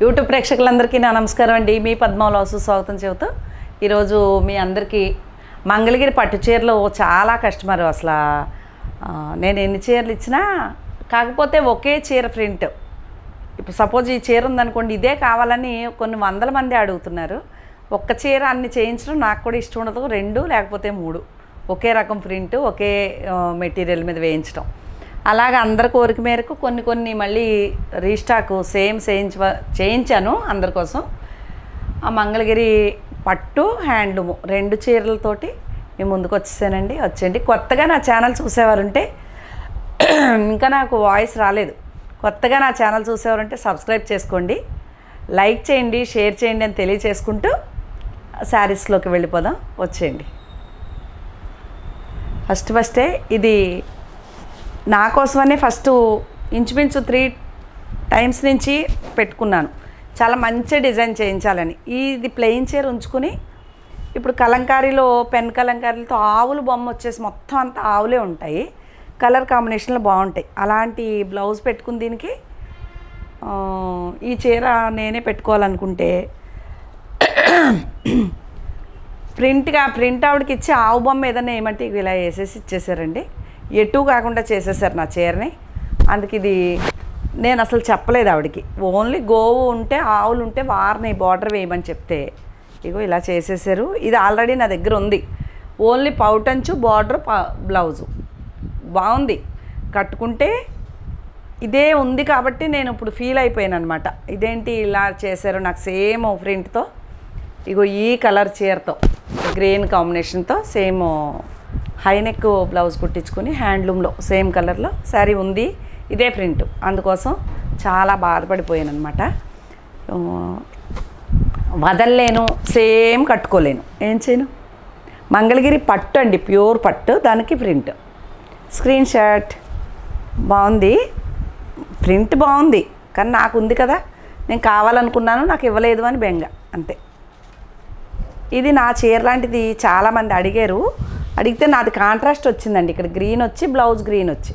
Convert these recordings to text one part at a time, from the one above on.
YouTube ప్రేక్షకులందరికీ నా నమస్కారం అండి. మీ పద్మవ్లాగ్స్ స్వాగతం చెబుతూ ఈరోజు మీ అందరికీ మంగళగిరి పట్టు చీరలు చాలా కస్టమర్. అసలు నేను ఎన్ని చీరలు ఇచ్చినా కాకపోతే ఒకే చీర ప్రింట్. ఇప్పుడు సపోజ్ ఈ చీర ఉందనుకోండి, ఇదే కావాలని కొన్ని వందల మంది అడుగుతున్నారు. ఒక్క చీర అన్ని చేయించడం నాకు కూడా ఇష్టం ఉండదు. 2 లేకపోతే 3 ఒకే రకం ప్రింట్ ఒకే మెటీరియల్ మీద వేయించడం. అలాగే అందరి కోరిక మేరకు కొన్ని మళ్ళీ రీస్టాక్ సేమ్ చేయించాను అందరి కోసం. ఆ మంగళగిరి పట్టు హ్యాండ్లూమ్ 2 చీరలతోటి మేము ముందుకు వచ్చేసానండి. వచ్చేయండి. కొత్తగా నా ఛానల్ చూసేవారుంటే, ఇంకా నాకు వాయిస్ రాలేదు, కొత్తగా నా ఛానల్ చూసేవారంటే సబ్స్క్రైబ్ చేసుకోండి, లైక్ చేయండి, షేర్ చేయండి అని తెలియచేసుకుంటూ శారీస్లోకి వెళ్ళిపోదాం. వచ్చేయండి. ఫస్టే ఇది నా కోసమనే ఫస్ట్ ఇంచుమించు 3 టైమ్స్ నుంచి పెట్టుకున్నాను. చాలా మంచి డిజైన్ చేయించాలని. ఇది ప్లెయిన్ చీర ఉంచుకుని ఇప్పుడు కలంకారీలో పెన్ కలంకారీలతో ఆవులు బొమ్మ వచ్చేసి మొత్తం అంతా ఆవులే ఉంటాయి. కలర్ కాంబినేషన్లో బాగుంటాయి. అలాంటి బ్లౌజ్ పెట్టుకుని దీనికి ఈ చీర నేనే పెట్టుకోవాలనుకుంటే ప్రింట్ ఆవిడకి ఇచ్చి ఆవు బొమ్మ ఏదైనా ఏమంటే ఇలా వేసేసి ఇచ్చేసారండి. ఎటు కాకుండా చేసేసారు నా చీరని. అందుకు ఇది నేను అసలు చెప్పలేదు ఆవిడకి. ఓన్లీ గోవు ఉంటే ఆవులు ఉంటే వారిని బార్డర్ వేయమని చెప్తే ఇగో ఇలా చేసేసారు. ఇది ఆల్రెడీ నా దగ్గర ఉంది. ఓన్లీ పౌటంచు బార్డర్ బ్లౌజు బాగుంది. కట్టుకుంటే ఇదే ఉంది కాబట్టి నేను ఇప్పుడు ఫీల్ అయిపోయాను అనమాట. ఇదేంటి ఇలా చేశారు నాకు సేమ్ ప్రింట్తో. ఇగో ఈ కలర్ చీరతో గ్రీన్ కాంబినేషన్తో సేమ్ హైనెక్ బ్లౌజ్ కుట్టించుకొని హ్యాండ్లూమ్లో సేమ్ కలర్లో శారీ ఉంది. ఇదే ప్రింట్. అందుకోసం చాలా బాధపడిపోయాను అనమాట. వదలలేను, సేమ్ కట్టుకోలేను. ఏం చేయను? మంగళగిరి పట్టు అండి, ప్యూర్ పట్టు, దానికి ప్రింట్. స్క్రీన్ షాట్ బాగుంది, ప్రింట్ బాగుంది, కానీ నాకు ఉంది కదా, నేను కావాలనుకున్నాను, నాకు ఇవ్వలేదు అని బెంగ అంతే. ఇది నా చీర లాంటిది చాలామంది అడిగితే నాది కాంట్రాస్ట్ వచ్చిందండి. ఇక్కడ గ్రీన్ వచ్చి బ్లౌజ్ గ్రీన్ వచ్చి,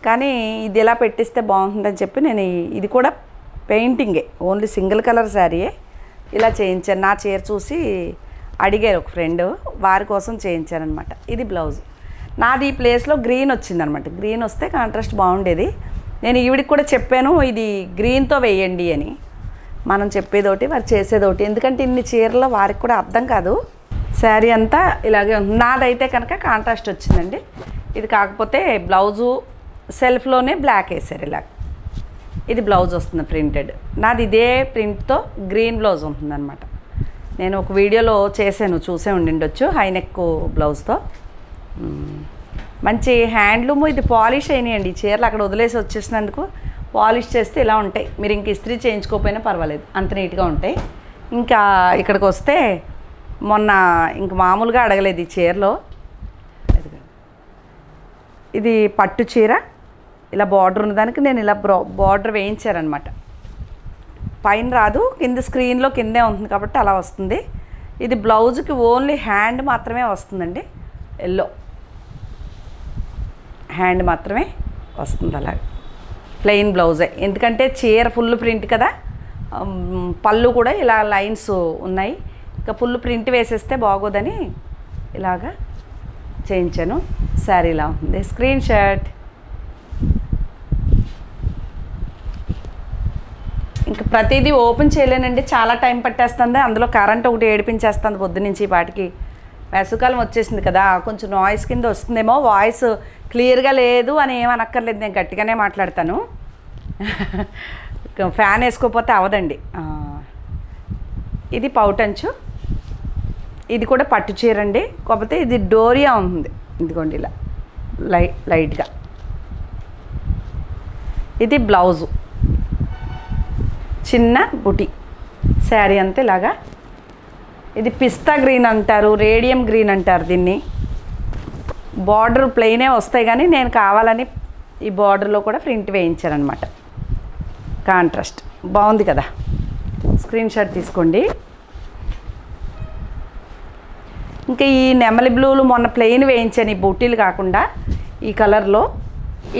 కానీ ఇది ఎలా పెట్టిస్తే బాగుంటుందని చెప్పి నేను ఇది కూడా పెయింటింగే, ఓన్లీ సింగిల్ కలర్ శారీయే ఇలా చేయించాను. నా చీర చూసి అడిగారు ఒక ఫ్రెండ్, వారి కోసం చేయించానమాట. ఇది బ్లౌజ్. నాది ఈ ప్లేస్లో గ్రీన్ వచ్చిందనమాట. గ్రీన్ వస్తే కాంట్రాస్ట్ బాగుండేది. నేను ఈవిడికి కూడా చెప్పాను ఇది గ్రీన్తో వేయండి అని. మనం చెప్పేదోటి వారు చేసేదోటి. ఎందుకంటే ఇన్ని చీరలో వారికి కూడా అర్థం కాదు. శారీ అంతా ఇలాగే ఉంది. నాదైతే కనుక కాంట్రాస్ట్ వచ్చిందండి. ఇది కాకపోతే బ్లౌజు సెల్ఫ్లోనే బ్లాక్ వేసారు ఇలా. ఇది బ్లౌజ్ వస్తుంది ప్రింటెడ్. నాది ఇదే ప్రింట్తో గ్రీన్ బ్లౌజ్ ఉంటుందన్నమాట. నేను ఒక వీడియోలో చేశాను, చూసే ఉండిండొచ్చు, హైనెక్ బ్లౌజ్తో. మంచి హ్యాండ్లూమ్. ఇది పాలిష్ అయినాయండి చీరలు. అక్కడ వదిలేసి వచ్చేసినందుకు పాలిష్ చేస్తే ఇలా ఉంటాయి. మీరు ఇంక ఇస్త్రీ చేయించుకోకపోయినా పర్వాలేదు, అంత నీట్గా ఉంటాయి. ఇంకా ఇక్కడికి వస్తే మొన్న ఇంక మామూలుగా అడగలేదు ఈ చీరలో. ఇది పట్టు చీర, ఇలా బార్డర్ ఉన్నదానికి నేను ఇలా బార్డర్ వేయించారనమాట. పైన రాదు, కింద స్క్రీన్లో కిందే ఉంటుంది కాబట్టి అలా వస్తుంది. ఇది బ్లౌజ్కి ఓన్లీ హ్యాండ్ మాత్రమే వస్తుందండి. ఎల్లో హ్యాండ్ మాత్రమే వస్తుంది. అలా ప్లెయిన్ బ్లౌజే, ఎందుకంటే చీర ఫుల్ ప్రింట్ కదా. పళ్ళు కూడా ఇలా లైన్స్ ఉన్నాయి. ఇంకా ఫుల్ ప్రింట్ వేసేస్తే బాగోదని ఇలాగా చేయించాను. శారీ ఇలా ఉంది. Screen shot. ఇంకా ప్రతిదీ ఓపెన్ చేయలేనండి, చాలా టైం పట్టేస్తుంది. అందులో కరెంట్ ఒకటి ఏడిపించేస్తుంది పొద్దు నుంచి. వాటికి వేసవికాలం వచ్చేసింది కదా, కొంచెం నాయిస్ కింద వస్తుందేమో. వాయిస్ క్లియర్గా లేదు అని ఏమనక్కర్లేదు, నేను గట్టిగానే మాట్లాడతాను. ఫ్యాన్ వేసుకోకపోతే అవదండి. ఇది పౌటంచు. ఇది కూడా పట్టు చీర అండి, కాకపోతే ఇది డోరియా ఉంది. ఇదిగోండి ఇలా లైట్గా. ఇది బ్లౌజు, చిన్న బుటీ. శారీ అంతే ఇలాగా. ఇది పిస్తా గ్రీన్ అంటారు, రేడియం గ్రీన్ అంటారు దీన్ని. బార్డర్ ప్లెయినే వస్తాయి, కానీ నేను కావాలని ఈ బార్డర్లో కూడా ప్రింట్ వేయించానమాట. కాంట్రాస్ట్ బాగుంది కదా. స్క్రీన్ షాట్ తీసుకోండి. ఇంకా ఈ నెమలి బ్లూలు మొన్న ప్లెయిన్ వేయించాను, ఈ బూటీలు కాకుండా. ఈ కలర్లో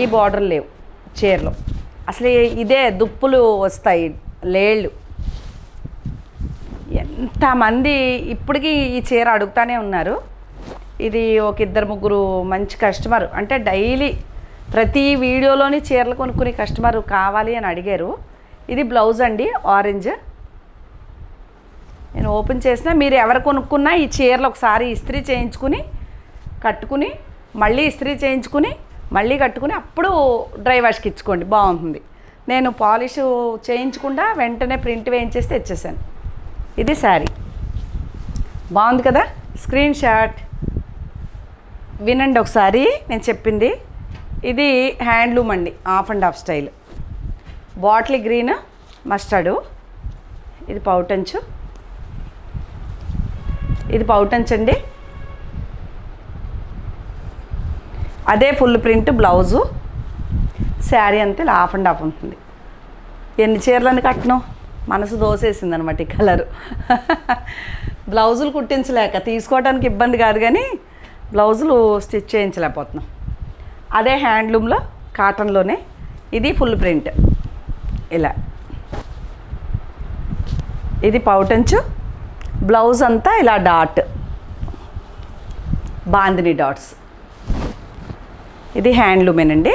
ఈ బార్డర్ లేవు చీరలో. అసలు ఇదే దుప్పులు వస్తాయి, లేళ్ళు ఇంతమంది ఇప్పటికీ ఈ చీర అడుగుతానే ఉన్నారు. ఇది ఒక ఇద్దరు ముగ్గురు మంచి కస్టమర్, అంటే డైలీ ప్రతి వీడియోలోని చీరలు కొనుక్కునే కస్టమర్ కావాలి అని అడిగారు. ఇది బ్లౌజ్ అండి, ఆరెంజ్. నేను ఓపెన్ చేసిన మీరు ఎవరు కొనుక్కున్నా ఈ చీరలు ఒకసారి ఇస్త్రీ చేయించుకుని కట్టుకుని మళ్ళీ ఇస్త్రీ చేయించుకుని మళ్ళీ కట్టుకుని అప్పుడు డ్రై వాష్కి ఇచ్చుకోండి, బాగుంటుంది. నేను పాలిష్ చేయించకుండా వెంటనే ప్రింట్ వేయించేసి తెచ్చేసాను. ఇది శారీ బాగుంది కదా. స్క్రీన్ షాట్ వినండి ఒకసారి నేను చెప్పింది. ఇది హ్యాండ్లూమ్ అండి, half and half style, bottle green mustard. ఇది పౌటంచు, ఇది పౌటంచ్ అండి. అదే ఫుల్ ప్రింట్ బ్లౌజు, శారీ అంతే ఇలా ఆఫ్ అండ్ ఆఫ్ ఉంటుంది. ఎన్ని చీరలని కట్టను, మనసు దోసేసింది అనమాట ఈ కలరు. బ్లౌజులు కుట్టించలేక తీసుకోవడానికి ఇబ్బంది కాదు, కానీ బ్లౌజులు స్టిచ్ చేయించలేకపోతున్నాం. అదే హ్యాండ్లూమ్లో కాటన్లోనే ఇది ఫుల్ ప్రింట్ ఇలా. ఇది పౌటంచు, బ్లౌజ్ అంతా ఇలా డాట్, బాందిని డాట్స్. ఇది హ్యాండ్లూమేనండి.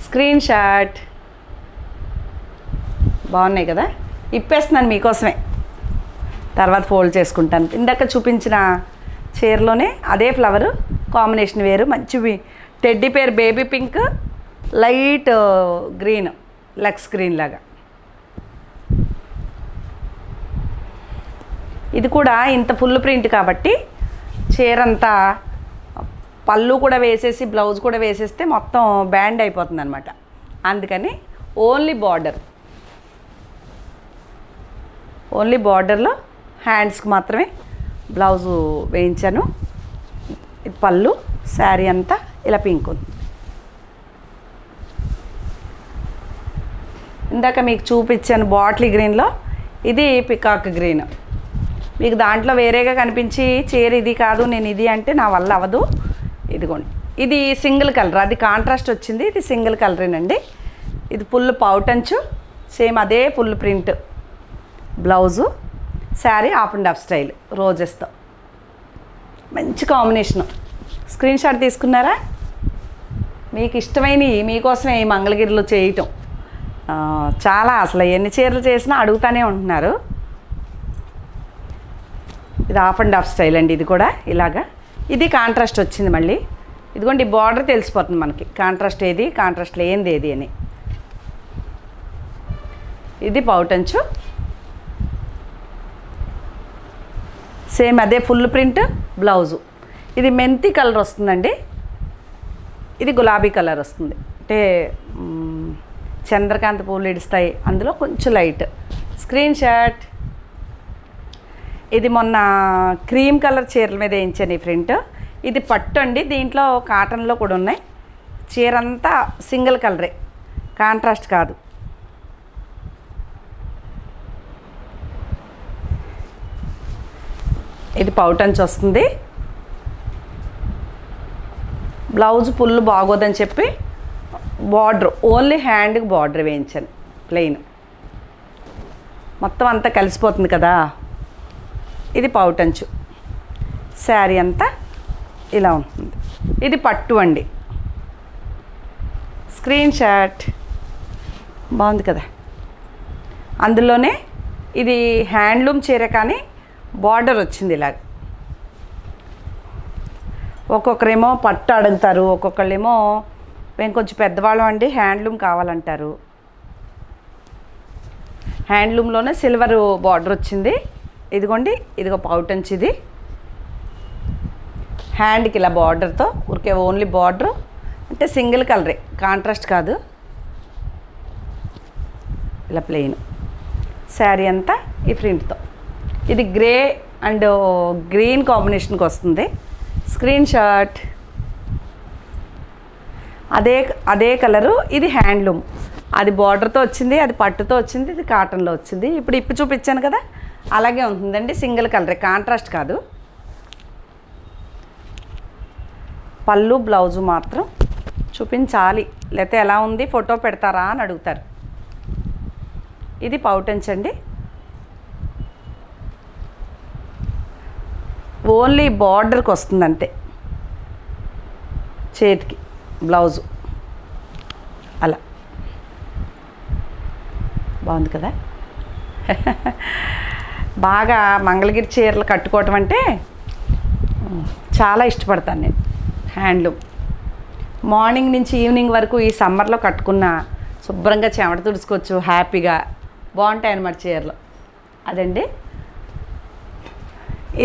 స్క్రీన్ షాట్ బాగున్నాయి కదా. ఇప్పేస్తున్నాను మీకోసమే, తర్వాత ఫోల్డ్ చేసుకుంటాను. ఇందాక చూపించిన చీరలోనే అదే ఫ్లవర్ కాంబినేషన్ వేరు, మంచి teddy pear baby pink, light green, lux green లాగా. ఇది కూడా ఇంత ఫుల్ ప్రింట్ కాబట్టి చీర అంతా పళ్ళు కూడా వేసేసి బ్లౌజ్ కూడా వేసేస్తే మొత్తం బ్యాండ్ అయిపోతుంది అనమాట. అందుకని ఓన్లీ బార్డర్, ఓన్లీ బార్డర్లో హ్యాండ్స్కి మాత్రమే బ్లౌజు వేయించాను. ఇది పళ్ళు, శారీ అంతా ఇలా పింక్ ఉంది. ఇందాక మీకు చూపించాను బాటిల్ గ్రీన్లో, ఇది పికాక్ గ్రీన్. మీకు దాంట్లో వేరేగా కనిపించి చీర ఇది కాదు నేను ఇది అంటే నా వల్ల అవ్వదు. ఇదిగోండి, ఇది సింగిల్ కలర్, అది కాంట్రాస్ట్ వచ్చింది, ఇది సింగిల్ కలరేనండి. ఇది ఫుల్ పౌటంచు, సేమ్ అదే full print blouse, sari half and half style రోజెస్తో, మంచి కాంబినేషను. స్క్రీన్ షాట్ తీసుకున్నారా? మీకు ఇష్టమైనవి మీకోసమే ఈ మంగళగిరిలో చేయటం చాలా, అసలు ఎన్ని చీరలు చేసినా అడుగుతూనే ఉంటున్నారు. ఇది ఆఫ్ అండ్ ఆఫ్ స్టైల్ అండి, ఇది కూడా ఇలాగా. ఇది కాంట్రాస్ట్ వచ్చింది మళ్ళీ. ఇదిగోండి బార్డర్ తెలిసిపోతుంది మనకి కాంట్రాస్ట్ ఏది, కాంట్రాస్ట్ లేనిది ఏది అని. ఇది పౌటంచు, సేమ్ అదే ఫుల్ ప్రింట్ బ్లౌజు. ఇది మెంతి కలర్ వస్తుందండి, ఇది గులాబీ కలర్ వస్తుంది, అంటే చంద్రకాంత పూలు ఇడుస్తాయి అందులో కొంచెం లైట్. Screen shot. ఇది మొన్న క్రీమ్ కలర్ చీరల మీద వేయించాను ఈ ప్రింట్. ఇది పట్టు అండి, దీంట్లో కాటన్లో కూడా ఉన్నాయి. చీర అంతా సింగిల్ కలరే, కాంట్రాస్ట్ కాదు. ఇది పౌటంచ్ వస్తుంది. బ్లౌజ్ ఫుల్ బాగోదని చెప్పి బార్డర్ ఓన్లీ హ్యాండ్కి బార్డర్ వేయించాను, ప్లెయిన్. మొత్తం అంతా కలిసిపోతుంది కదా. ఇది పౌటంచు, శారీ అంతా ఇలా ఉంటుంది. ఇది పట్టు అండి. స్క్రీన్ షాట్ బాగుంది కదా. అందులోనే ఇది హ్యాండ్లూమ్ చీర కానీ బార్డర్ వచ్చింది ఇలాగ. ఒక్కొక్కరేమో పట్టు అడుగుతారు, ఒక్కొక్కళ్ళేమో మేము కొంచెం పెద్దవాళ్ళం అండి హ్యాండ్లూమ్ కావాలంటారు. హ్యాండ్లూమ్లోనే సిల్వర్ బార్డర్ వచ్చింది. ఇదిగోండి, ఇదిగో పౌటంచ్. ఇది హ్యాండ్కి ఇలా బార్డర్తో, ఊరికే ఓన్లీ బార్డరు, అంటే సింగిల్ కలరే, కాంట్రాస్ట్ కాదు. ఇలా ప్లెయిన్ శారీ అంతా ఈ ప్రింట్తో. ఇది గ్రే అండ్ గ్రీన్ కాంబినేషన్కి వస్తుంది. Screen shot. అదే కలరు, ఇది హ్యాండ్లూమ్. అది బార్డర్తో వచ్చింది, అది పట్టుతో వచ్చింది, ఇది కాటన్లో వచ్చింది. ఇప్పుడు ఇప్పి చూపించాను కదా, అలాగే ఉంటుందండి, సింగిల్ కలరే, కాంట్రాస్ట్ కాదు. పళ్ళు బ్లౌజు మాత్రం చూపించాలి, లేకపోతే ఎలా ఉంది ఫోటో పెడతారా అని అడుగుతారు. ఇది పౌటంచ్ అండి. ఓన్లీ బార్డర్కి వస్తుంది అంతే, చేతికి బ్లౌజు అలా. బాగుంది కదా. బాగా మంగళగిరి చీరలు కట్టుకోవటం అంటే చాలా ఇష్టపడతాను నేను. హ్యాండ్లూమ్ మార్నింగ్ నుంచి ఈవినింగ్ వరకు ఈ సమ్మర్లో కట్టుకున్న శుభ్రంగా చెమట తుడుచుకోవచ్చు, హ్యాపీగా బాగుంటాయి అన్నమాట చీరలు. అదండి,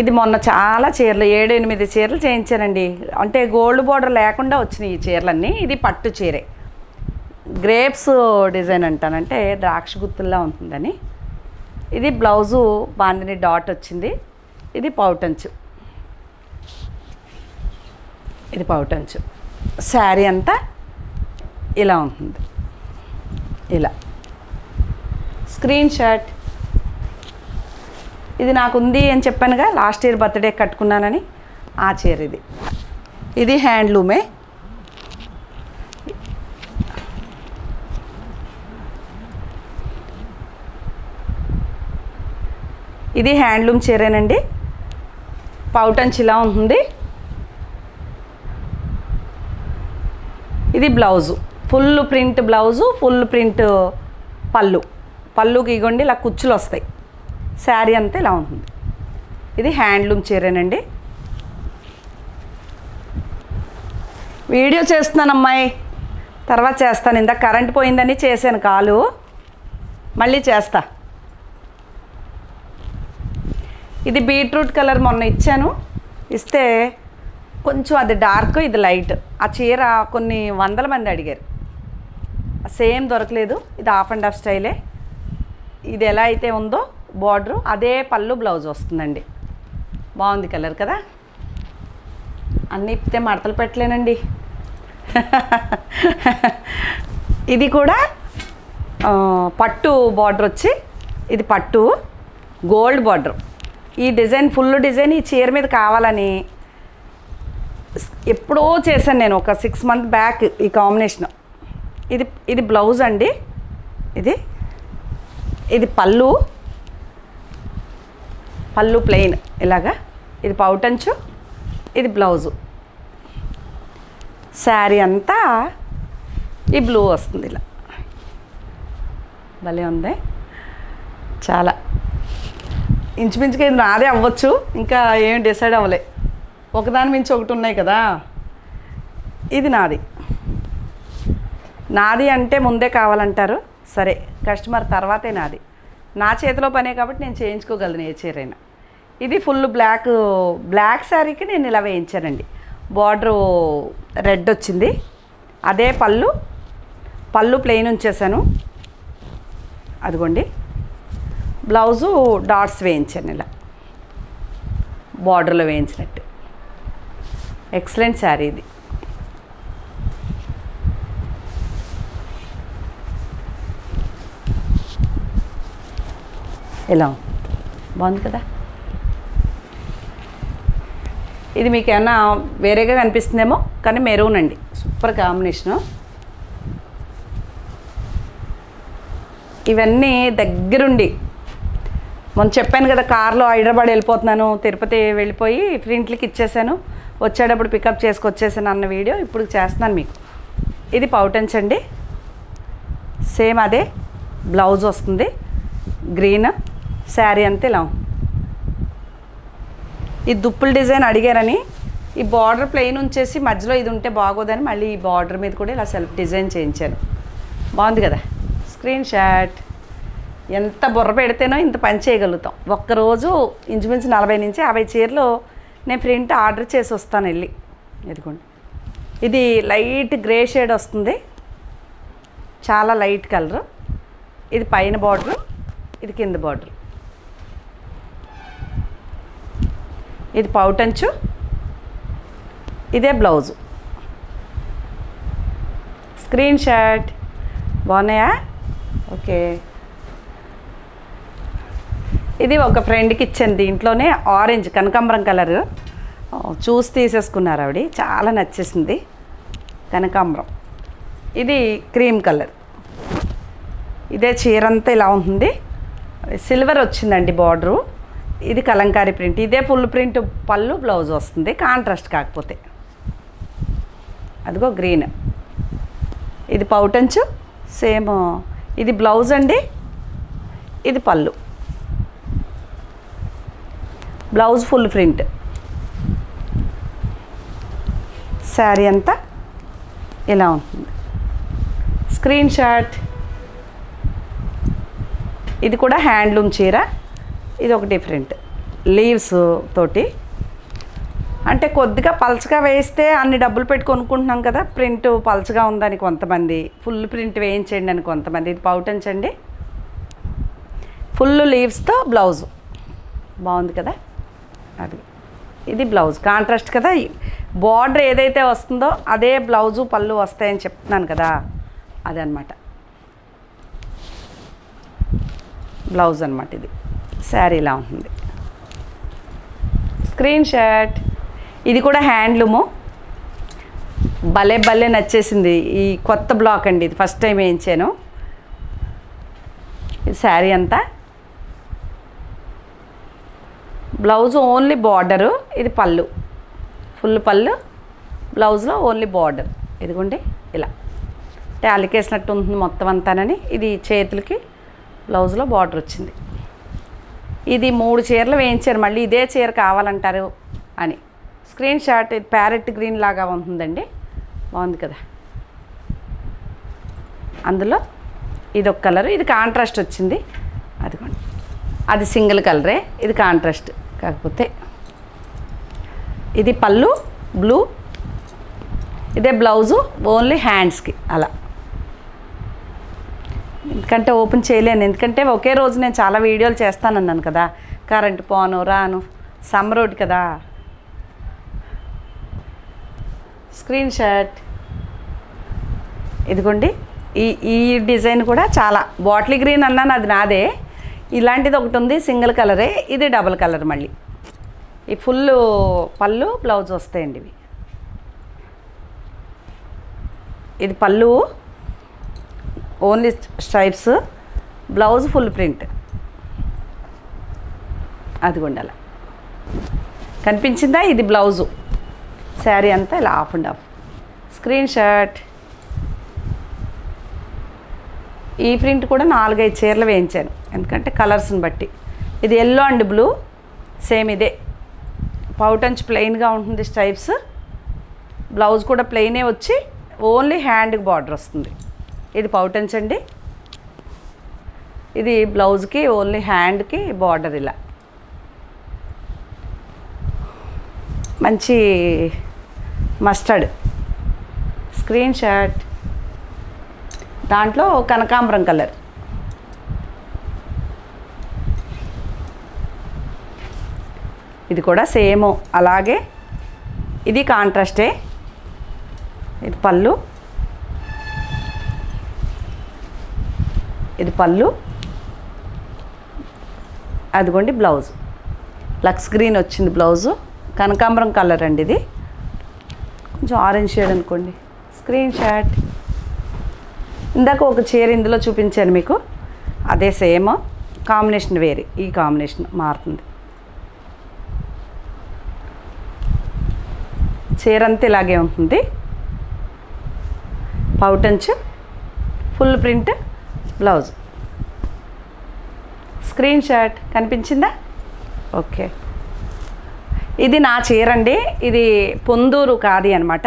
ఇది మొన్న చాలా చీరలు 7-8 చీరలు చేయించానండి. అంటే గోల్డ్ బార్డర్ లేకుండా వచ్చినాయి ఈ చీరలన్నీ. ఇది పట్టు చీరే, గ్రేప్స్ డిజైన్ అంటానంటే ద్రాక్ష గుత్తుల్లా ఉంటుందని. ఇది బ్లౌజు బాందిని డాట్ వచ్చింది. ఇది పౌటంచు, ఇది పౌటంచు. శారీ అంతా ఇలా ఉంటుంది, ఇలా స్క్రీన్ షాట్. ఇది నాకు ఉంది అని చెప్పానుగా, లాస్ట్ ఇయర్ బర్త్డే కట్టుకున్నానని. ఆ చీర ఇది. ఇది హ్యాండ్లూమే. ఇది హ్యాండ్లూమ్ చీరేనండి. పౌటంచ్ ఇలా ఉంటుంది. ఇది blouse, full print blouse, full print పళ్ళు. పళ్ళుకి ఇగోండి ఇలా కుచ్చులు వస్తాయి. శారీ అంతా ఇలా ఉంటుంది. ఇది హ్యాండ్లూమ్ చీరేనండి. వీడియో చేస్తున్నాను అమ్మాయి, తర్వాత చేస్తాను. ఇందాక కరెంట్ పోయిందని చేశాను కాలు, మళ్ళీ చేస్తా. ఇది బీట్రూట్ కలర్ మొన్న ఇచ్చాను, ఇస్తే కొంచెం అది డార్క్, ఇది లైట్. ఆ చీర కొన్ని 100 మంది అడిగారు, సేమ్ దొరకలేదు. ఇది హాఫ్ అండ్ హాఫ్ స్టైలే. ఇది ఎలా అయితే ఉందో బార్డరు అదే పళ్ళు, బ్లౌజ్ వస్తుందండి. బాగుంది కలర్ కదా. అన్నీ ఇప్పితే మడతలు పెట్టలేనండి. ఇది కూడా పట్టు బార్డర్ వచ్చి, ఇది పట్టు గోల్డ్ బార్డర్. ఈ డిజైన్ ఫుల్ డిజైన్ ఈ చీర మీద కావాలని ఎప్పుడో చేశాను నేను, ఒక 6 months బ్యాక్ ఈ కాంబినేషన్. ఇది బ్లౌజ్ అండి. ఇది పళ్ళు ప్లెయిన్ ఇలాగా. ఇది పౌటంచు, ఇది బ్లౌజు. శారీ అంతా ఈ బ్లూ వస్తుంది ఇలా. భలే ఉంది. చాలా ఇంచుమించుగా ఇది నాదే అవ్వచ్చు, ఇంకా ఏం డిసైడ్ అవ్వలే. ఒకదాని మించి ఒకటి ఉన్నాయి కదా. ఇది నాది అంటే ముందే కావాలంటారు. సరే, కస్టమర్ తర్వాతే నాది. నా చేతిలో పనే కాబట్టి నేను చేయించుకోగలను ఏ చీరైనా. ఇది ఫుల్ బ్లాక్ శారీకి నేను ఇలా వేయించానండి. బార్డరు రెడ్ వచ్చింది. అదే పళ్ళు ప్లెయిన్ ఉంచేసాను. అదిగోండి, బ్లౌజు డాట్స్ వేయించాను ఇలా, బార్డర్లో వేయించినట్టు. ఎక్సలెంట్ శారీ ఇది. ఇలా బాగుంది కదా. ఇది మీకు ఏమన్నా వేరేగా కనిపిస్తుందేమో, కానీ మెరూన్ అండి, సూపర్ కాంబినేషను. ఇవన్నీ దగ్గరుండి, మొన్న చెప్పాను కదా కార్లో హైదరాబాద్ వెళ్ళిపోతున్నాను, తిరుపతి వెళ్ళిపోయి ప్రింట్లకి ఇచ్చేసాను, వచ్చేటప్పుడు పికప్ చేసుకొచ్చేసాను అన్న వీడియో ఇప్పుడు చేస్తున్నాను మీకు. ఇది పౌటంచ్ అండి, సేమ్ అదే బ్లౌజ్ వస్తుంది గ్రీన్. శారీ అంతే ఇలా. ఈ దుప్పుల డిజైన్ అడిగారని ఈ బార్డర్ ప్లెయిన్ ఉంచేసి మధ్యలో ఇది ఉంటే బాగోదని మళ్ళీ ఈ బార్డర్ మీద కూడా ఇలా సెల్ఫ్ డిజైన్ చేయించాను. బాగుంది కదా. Screen shot. ఎంత బుర్ర పెడితేనో ఇంత పని చేయగలుగుతాం. ఒక్కరోజు ఇంచుమించు 40 నుంచి 50 చీరలు నేను ప్రింట్ ఆర్డర్ చేసి వస్తాను వెళ్ళి. ఇదిగోండి, ఇది లైట్ గ్రే షేడ్ వస్తుంది, చాలా లైట్ కలరు. ఇది పైన బార్డరు, ఇది కింద బార్డరు. ఇది పౌటంచు, ఇదే బ్లౌజు. Screen shot. బాగున్నాయా? ఓకే. ఇది ఒక ఫ్రెండ్కి ఇచ్చాను, దీంట్లోనే ఆరెంజ్ కనకాంబరం కలర్ చూసి తీసేసుకున్నారు ఆవిడ, చాలా నచ్చేసింది కనకాంబరం. ఇది క్రీమ్ కలర్. ఇదే చీర అంతా ఇలా ఉంటుంది. సిల్వర్ వచ్చిందండి బార్డరు. ఇది కలంకారీ ప్రింట్, ఇదే ఫుల్ ప్రింట్ పళ్ళు, బ్లౌజ్ వస్తుంది కాంట్రాస్ట్ కాకపోతే. అదిగో గ్రీన్, ఇది పౌటంచు సేమ్, ఇది బ్లౌజ్ అండి, ఇది పళ్ళు. Blouse full print. శారీ అంతా ఇలా ఉంటుంది. Screen shot. ఇది కూడా హ్యాండ్లూమ్ చీర, ఇది ఒక డిఫరెంట్ లీవ్స్ తోటి. అంటే కొద్దిగా పల్చగా వేస్తే అన్ని డబ్బులు పెట్టి కొనుక్కుంటున్నాం కదా, ప్రింట్ పల్చగా ఉందని కొంతమంది, ఫుల్ ప్రింట్ వేయించండి అని కొంతమంది. ఇది పౌటంచండి, ఫుల్ లీవ్స్తో బ్లౌజ్ బాగుంది కదా. అది ఇది బ్లౌజ్ కాంట్రాస్ట్ కదా. బార్డర్ ఏదైతే వస్తుందో అదే బ్లౌజు పళ్ళు వస్తాయని చెప్తున్నాను కదా, అదనమాట బ్లౌజ్ అనమాట. ఇది శారీ ఇలా ఉంటుంది. Screen shot. ఇది కూడా హ్యాండ్లూము, భలే భలే నచ్చేసింది. ఈ కొత్త బ్లాక్ అండి, ఇది ఫస్ట్ టైం వేయించాను. ఇది శారీ అంతా బ్లౌజ్ ఓన్లీ బార్డరు, ఇది పళ్ళు ఫుల్ పళ్ళు, బ్లౌజ్లో ఓన్లీ బార్డర్. ఇదిగోండి ఇలా అంటే అలికేసినట్టు ఉంటుంది మొత్తం అంతానని. ఇది చేతులకి బ్లౌజ్లో బార్డర్ వచ్చింది. ఇది 3 చీరలు వేయించారు, మళ్ళీ ఇదే చీర కావాలంటారు అని. Screen shot. ఇది ప్యారెట్ గ్రీన్ లాగా ఉంటుందండి, బాగుంది కదా. అందులో ఇది ఒక కలరు, ఇది కాంట్రాస్ట్ వచ్చింది. అదిగోండి, అది సింగిల్ కలరే, ఇది కాంట్రాస్ట్ కాకపోతే. ఇది పళ్ళు బ్లూ, ఇదే బ్లౌజు ఓన్లీ హ్యాండ్స్కి అలా. ఎందుకంటే ఓపెన్ చేయలేను, ఎందుకంటే ఒకే రోజు నేను చాలా వీడియోలు చేస్తానన్నాను కదా, కరెంటు పోను రాను, సమ్మర్ రోడ్ కదా. Screen shot. ఇదిగోండి, ఈ డిజైన్ కూడా చాలా, బాటిల్ గ్రీన్ అన్నాను అది నాదే. ఇలాంటిది ఒకటి ఉంది సింగిల్ కలరే, ఇది డబుల్ కలర్. మళ్ళీ ఈ ఫుల్ పళ్ళు బ్లౌజ్ వస్తాయండి ఇవి. ఇది పళ్ళు only stripes, blouse full print. అదిగోండి అలా కనిపించిందా. ఇది బ్లౌజు, శారీ అంతా ఇలా half and half. Screen shot. ఈ ప్రింట్ కూడా 4-5 చీరలు వేయించాను, ఎందుకంటే కలర్స్ని బట్టి. ఇది ఎల్లో అండ్ బ్లూ సేమ్ ఇదే. పౌటంచ్ ప్లెయిన్గా ఉంటుంది స్ట్రైప్స్, బ్లౌజ్ కూడా ప్లెయినే వచ్చి ఓన్లీ హ్యాండ్కి బార్డర్ వస్తుంది. ఇది పౌటంచ్ అండి, ఇది బ్లౌజ్కి ఓన్లీ హ్యాండ్కి బార్డర్ ఇలా. మంచి మస్టర్డ్. Screen shot. దాంట్లో కనకాంబరం కలర్. ఇది కూడా సేమ్ అలాగే, ఇది కాంట్రాస్టే. ఇది పళ్ళు, ఇది పళ్ళు, అదిగోండి బ్లౌజ్. లక్స్ గ్రీన్ వచ్చింది బ్లౌజు, కనకాంబరం కలర్ అండి ఇది, కొంచెం ఆరెంజ్ షేడ్ అనుకోండి. Screen shot. ఇందాక ఒక చీర ఇందులో చూపించాను మీకు, అదే సేమ్, కాంబినేషన్ వేరే, ఈ కాంబినేషన్ మారుతుంది. చీర అంతా ఇలాగే ఉంటుంది. పౌటంచ్ full print blouse. Screen shot కనిపించిందా? ఓకే. ఇది నా చీర అండి, ఇది పొందూరు కాది అనమాట.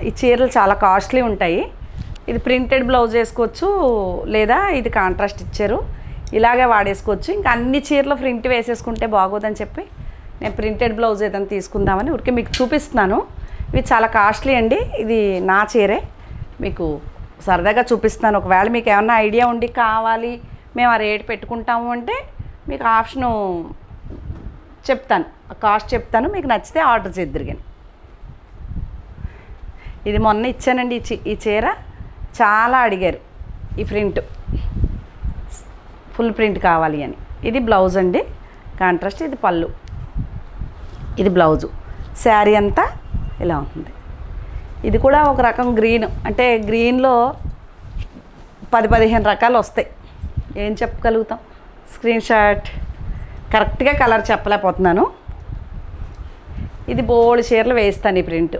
ఈ చీరలు చాలా కాస్ట్లీ ఉంటాయి. ఇది ప్రింటెడ్ బ్లౌజ్ వేసుకోవచ్చు, లేదా ఇది కాంట్రాస్ట్ ఇచ్చారు, ఇలాగే వాడేసుకోవచ్చు. ఇంకా అన్ని చీరలు ప్రింట్ వేసేసుకుంటే బాగోదని చెప్పి నేను ప్రింటెడ్ బ్లౌజ్ ఏదైనా తీసుకుందామని ఊరికే మీకు చూపిస్తున్నాను. ఇవి చాలా కాస్ట్లీ అండి. ఇది నా చీరే, మీకు సరదాగా చూపిస్తున్నాను. ఒకవేళ మీకు ఏమన్నా ఐడియా ఉండి కావాలి మేము ఆ రేట్ పెట్టుకుంటాము అంటే మీకు ఆప్షను చెప్తాను, కాస్ట్ చెప్తాను, మీకు నచ్చితే ఆర్డర్ చేద్దరు. కానీ ఇది మొన్న ఇచ్చానండి. ఈ చీర చాలా అడిగారు, ఈ ప్రింట్ ఫుల్ ప్రింట్ కావాలి అని. ఇది బ్లౌజ్ అండి కాంట్రాస్ట్, ఇది పళ్ళు, ఇది బ్లౌజు. శారీ అంతా ఇలా ఉంటుంది. ఇది కూడా ఒక రకం గ్రీన్, అంటే గ్రీన్లో 10-15 రకాలు వస్తాయి, ఏం చెప్పగలుగుతాం. Screen shot. కరెక్ట్గా కలర్ చెప్పలేకపోతున్నాను. ఇది బోల్డ్ చీరలు వేస్తాను ఈ ప్రింట్.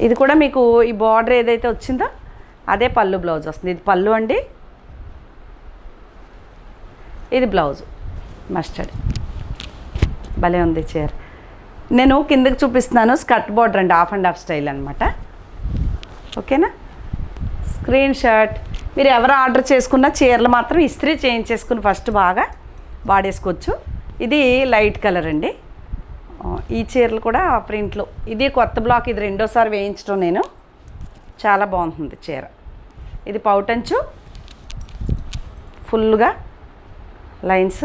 ఇది కూడా మీకు ఈ బార్డర్ ఏదైతే వచ్చిందో అదే పళ్ళు బ్లౌజ్ వస్తుంది. ఇది పళ్ళు అండి, ఇది బ్లౌజు మస్టర్డ్. భలే ఉంది చీర. నేను కిందకి చూపిస్తున్నాను, స్కర్ట్ బార్డర్ అండి, హాఫ్ అండ్ హాఫ్ స్టైల్ అనమాట. ఓకేనా? Screen shot. మీరు ఎవరు ఆర్డర్ చేసుకున్న చీరలు మాత్రం ఇస్త్రీ చేయించేసుకుని ఫస్ట్ బాగా వాడేసుకోవచ్చు. ఇది లైట్ కలర్ అండి. ఈ చీరలు కూడా ప్రింట్లో. ఇది కొత్త బ్లాక్, ఇది రెండోసారి వేయించడం నేను. చాలా బాగుంటుంది చీర. ఇది పౌటంచు, ఫుల్గా లైన్స్.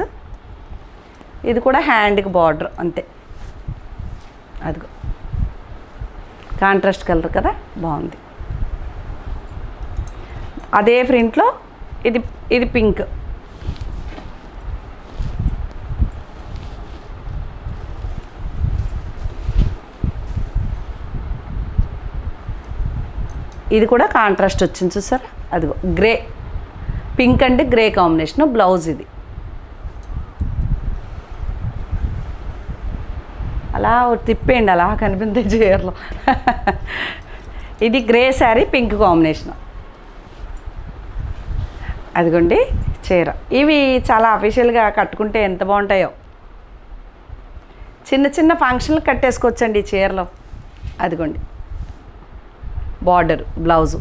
ఇది కూడా హ్యాండ్కి బార్డర్ అంతే. అదిగో కాంట్రాస్ట్ కలర్ కదా, బాగుంది. అదే ప్రింట్లో ఇది పింక్. ఇది కూడా కాంట్రాస్ట్ వచ్చింది చూసారా, అదిగో grey, pink and grey combination blouse. ఇది అలా తిప్పేయండి, అలా కనిపించే చీరలో. ఇది గ్రే శారీ, పింక్ కాంబినేషన్. అదిగోండి చీర. ఇవి చాలా అఫీషియల్గా కట్టుకుంటే ఎంత బాగుంటాయో. చిన్న చిన్న ఫంక్షన్లు కట్టేసుకోవచ్చండి ఈ చీరలో. అదిగోండి బార్డర్, బ్లౌజు,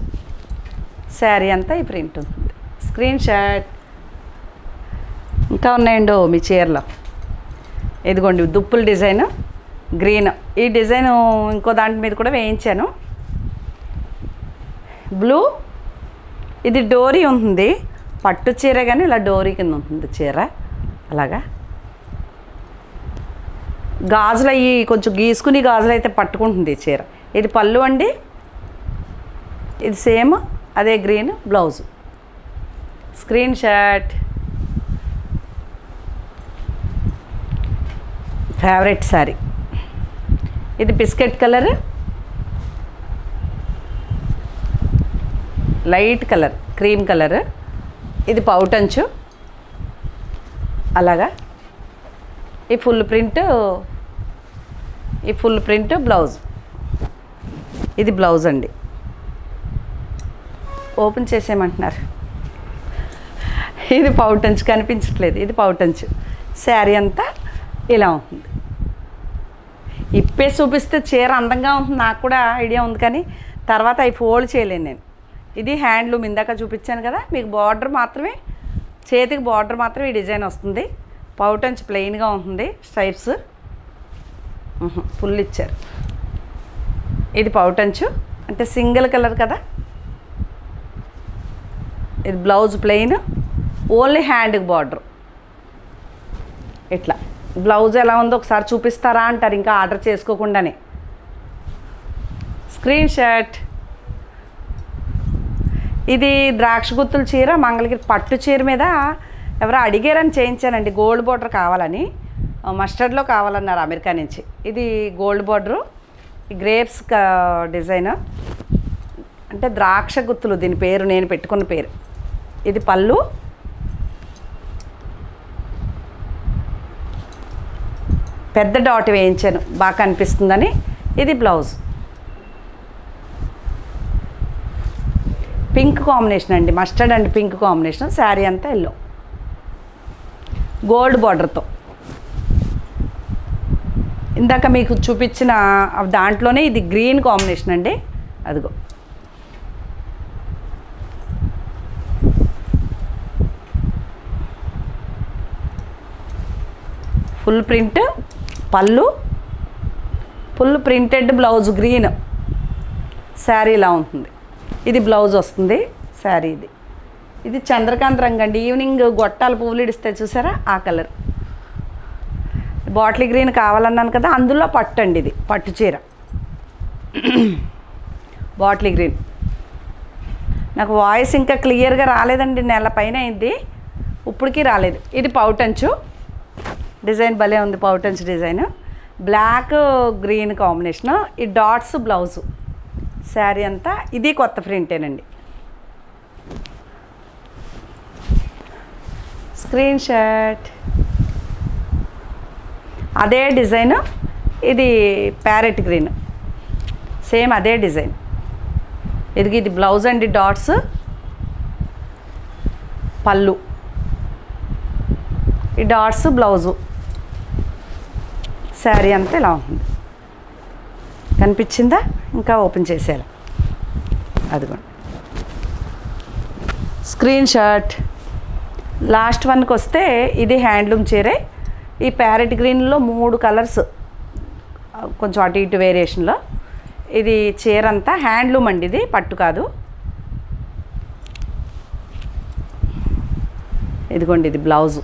శారీ అంతా ఈ ప్రింట్ ఉంటుంది. Screen shot. ఇంకా ఉన్నాయండి మీ చీరలో. ఇదిగోండి దుప్పుల డిజైన్, గ్రీన్. ఈ డిజైన్ ఇంకో దాంట్ మీద కూడా వేయించాను. బ్లూ. ఇది డోరీ ఉంటుంది, పట్టు చీర కానీ ఇలా డోరీ కింద ఉంటుంది చీర. అలాగా గాజులు అవి కొంచెం గీసుకుని గాజులు అయితే పట్టుకుంటుంది ఈ చీర. ఇది పళ్ళు అండి, ఇది సేమ్ అదే green blouse. Screenshot. Favourite sari. ఇది biscuit colour, light colour, cream colour. ఇది పౌటంచు. అలాగా ఈ ఫుల్ ప్రింట్ బ్లౌజ్. ఇది బ్లౌజ్ అండి. ఓపెన్ చేసేయమంటున్నారు. ఇది పౌటంచు, కనిపించట్లేదు. ఇది పౌటంచు. శారీ అంతా ఇలా ఉంటుంది. ఇప్పే చూపిస్తే చీర అందంగా ఉంటుంది, నాకు కూడా ఐడియా ఉంది, కానీ తర్వాత అవి ఫోల్డ్ చేయలేను నేను. ఇది హ్యాండ్లూమ్, ఇందాక చూపించాను కదా మీకు. బార్డర్ మాత్రమే, చేతికి బార్డర్ మాత్రమే ఈ డిజైన్ వస్తుంది. పౌటంచు ప్లెయిన్గా ఉంటుంది, స్ట్రైప్స్ ఫుల్ ఇచ్చారు. ఇది పౌటంచు అంటే సింగిల్ కలర్ కదా. ఇది బ్లౌజ్ ప్లెయిన్, ఓన్లీ హ్యాండ్కి బార్డర్. ఇట్లా బ్లౌజ్ ఎలా ఉందో ఒకసారి చూపిస్తారా అంటారు ఇంకా ఆర్డర్ చేసుకోకుండానే. Screen shot. ఇది ద్రాక్ష గుత్తుల చీర, మంగళగిరి పట్టు చీర మీద ఎవరో అడిగారని చేయించానండి. గోల్డ్ బార్డర్ కావాలని, మస్టర్డ్లో కావాలన్నారు అమెరికా నుంచి. ఇది గోల్డ్ బార్డరు, ఈ గ్రేప్స్ డిజైన్ అంటే ద్రాక్ష గుత్తులు దీని పేరు, నేను పెట్టుకున్న పేరు. ఇది పళ్ళు. పెద్ద డాట్ వేయించాను బాగా కనిపిస్తుందని. ఇది బ్లౌజ్. పింక్ కాంబినేషన్ అండి, mustard and pink combination. Sari అంతా ఎల్లో, గోల్డ్ బార్డర్తో. ఇందాక మీకు చూపించిన దాంట్లోనే ఇది గ్రీన్ కాంబినేషన్ అండి. అదిగో ఫుల్ ప్రింట్ పళ్ళు, full printed blouse green. Sari ఇలా ఉంటుంది. ఇది బ్లౌజ్ వస్తుంది. శారీ ఇది చంద్రకాంత్ రంగు అండి. ఈవినింగ్ గొట్టాలు పువ్వులు ఇడిస్తే చూసారా, ఆ కలర్. బాటిల్ గ్రీన్ కావాలన్నాను కదా, అందులో పట్టు అండి. ఇది పట్టు చీర, బాటిల్ గ్రీన్. నాకు వాయిస్ ఇంకా క్లియర్గా రాలేదండి, నెల పైన అయింది, ఇప్పటికీ రాలేదు. ఇది పౌటంచు డిజైన్ భలే ఉంది, పౌటంచు డిజైన్. Black green combination. ఈ డాట్స్ బ్లౌజు. శారీ అంతా ఇది కొత్త ప్రింటేనండి. Screen shot. అదే డిజైన్, ఇది ప్యారెట్ గ్రీన్, సేమ్ అదే డిజైన్. ఇది బ్లౌజ్ అండి, డాట్స్, పళ్ళు, ఈ డాట్స్ బ్లౌజు. శారీ అంతా ఇలా ఉంటుంది. కనిపించిందా? ఇంకా ఓపెన్ చేసేయాలి. అదిగోండి స్క్రీన్ షాట్. లాస్ట్ వన్కి వస్తే ఇది హ్యాండ్లూమ్ చీరే. ఈ ప్యారెట్ గ్రీన్లో 3 కలర్స్, కొంచెం అటు ఇటు వేరియేషన్లో. ఇది చీర అంతా హ్యాండ్లూమ్ అండి, ఇది పట్టు కాదు. ఇదిగోండి ఇది బ్లౌజు.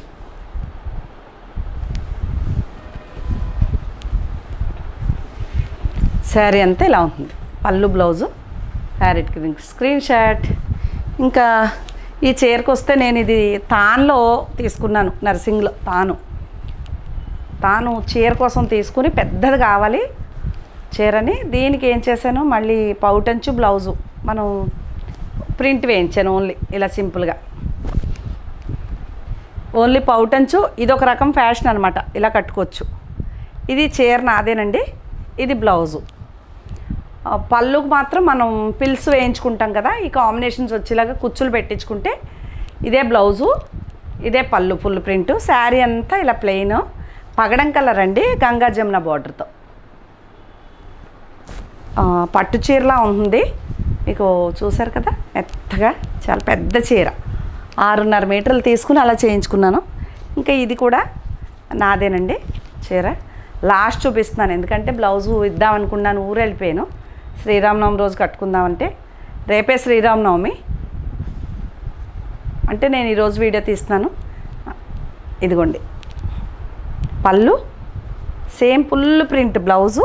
శారీ అంతా ఇలా ఉంటుంది. పళ్ళు, blouse, parrot green. Screen shot. ఇంకా ఈ చీరకు వస్తే నేను ఇది తాన్లో తీసుకున్నాను, నర్సింగ్లో తాను చీర కోసం తీసుకుని పెద్దది కావాలి చీరని. దీనికి ఏం చేశాను, మళ్ళీ పౌటంచు బ్లౌజు మనం ప్రింట్ వేయించాను. ఓన్లీ ఇలా సింపుల్గా, ఓన్లీ పౌటంచు. ఇది ఒక రకం ఫ్యాషన్ అనమాట, ఇలా కట్టుకోవచ్చు. ఇది చీర నాదేనండి. ఇది బ్లౌజు. పళ్ళుకు మాత్రం మనం పిల్స్ వేయించుకుంటాం కదా, ఈ కాంబినేషన్స్ వచ్చేలాగా కుచ్చులు పెట్టించుకుంటే ఇదే బ్లౌజు, ఇదే పళ్ళు, ఫుల్ ప్రింట్. శారీ అంతా ఇలా ప్లెయిన్, పగడం కలర్ అండి, గంగా జమున బార్డర్తో. పట్టు చీరలా ఉంటుంది. మీకు చూసారు కదా, మెత్తగా, చాలా పెద్ద చీర. 6.5 మీటర్లు తీసుకుని అలా చేయించుకున్నాను. ఇంకా ఇది కూడా నాదేనండి చీర. లాస్ట్ చూపిస్తున్నాను, ఎందుకంటే బ్లౌజు ఇద్దామనుకున్నాను, ఊరు వెళ్ళిపోయాను. శ్రీరామనవమి రోజు కట్టుకుందామంటే, రేపే శ్రీరామనవమి అంటే నేను ఈరోజు వీడియో తీస్తున్నాను. ఇదిగోండి పళ్ళు, సేమ్ ఫుల్ ప్రింట్ బ్లౌజు.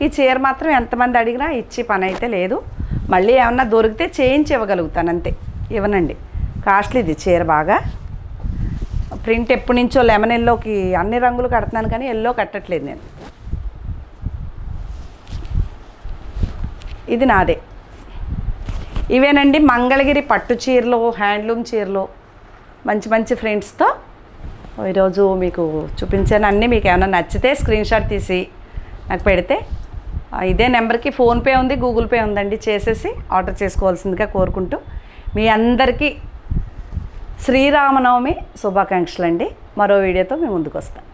ఈ చీర మాత్రం ఎంతమంది అడిగినా ఇచ్చి పని అయితే లేదు. మళ్ళీ ఏమన్నా దొరికితే చేయించి ఇవ్వగలుగుతాను, అంతే. ఇవ్వనండి, కాస్ట్లీ ఇది చీర. బాగా ప్రింట్ ఎప్పటి నుంచో లెమన్ ఎల్లోకి అన్ని రంగులు కడుతున్నాను, కానీ ఎల్లో కట్టట్లేదు నేను. ఇది నాదే. ఇవేనండి మంగళగిరి పట్టు చీరలు, హ్యాండ్లూమ్ చీరలు, మంచి మంచి ఫ్రెండ్స్తో ఈరోజు మీకు చూపించాను. అన్నీ మీకు ఏమైనా నచ్చితే స్క్రీన్ షాట్ తీసి నాకు పెడితే, ఇదే నెంబర్కి ఫోన్పే ఉంది, గూగుల్ పే ఉందండి, చేసేసి ఆర్డర్ చేసుకోవాల్సిందిగా కోరుకుంటూ, మీ అందరికీ శ్రీరామనవమి శుభాకాంక్షలు అండి. మరో వీడియోతో మీ ముందుకు వస్తాను.